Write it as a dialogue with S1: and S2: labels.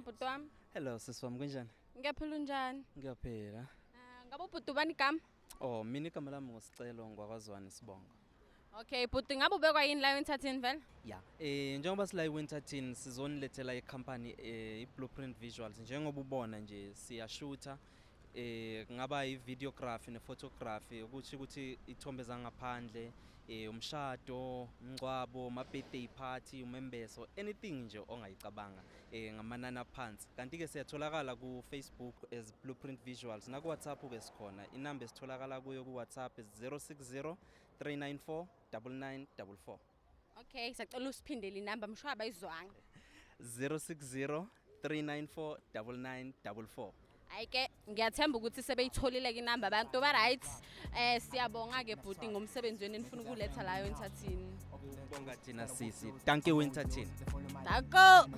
S1: bhuti wami.
S2: Hello sisi wami kunjani?
S1: Ngiyaphila unjani?
S2: Ngiyaphila.
S1: Ngabe ubhuti ubani igama?
S2: Oh mina igama lami nguScelo ngwakwaZwane Sibongo.
S1: Okay, bhuti ngabe ubekwa yini la eNthathini vele?
S2: Yeah. Njengoba sila eWinterton sizonilethela icompany iBlueprint Visuals njengoba ubona nje siyashootha kungaba ivideography nephotography ukuthi ithombe zangaphandle umshado, umngcwabo, birthday party, umembeso, anything nje ongayicabanga ngamanani aphansi. Kanti ke siyatholakala ku Facebook as Blueprint Visuals na ku WhatsApp ke sikhona. Inamba esitholakala kuyo ku WhatsApp is 060 394 9944.
S1: Okay, sacela usiphindele inamba msho abayizwanga.
S2: 060 394 9944.
S1: Ayike ngiyathemba ukuthi sebeyitholile ke inamba abantu ba right. Siyabonga ke bhuti ngomsebenzi wenu enifuna ukuletha la eNthathini.
S2: Bonga thina sisi. Thank you Winterton.
S1: Danko.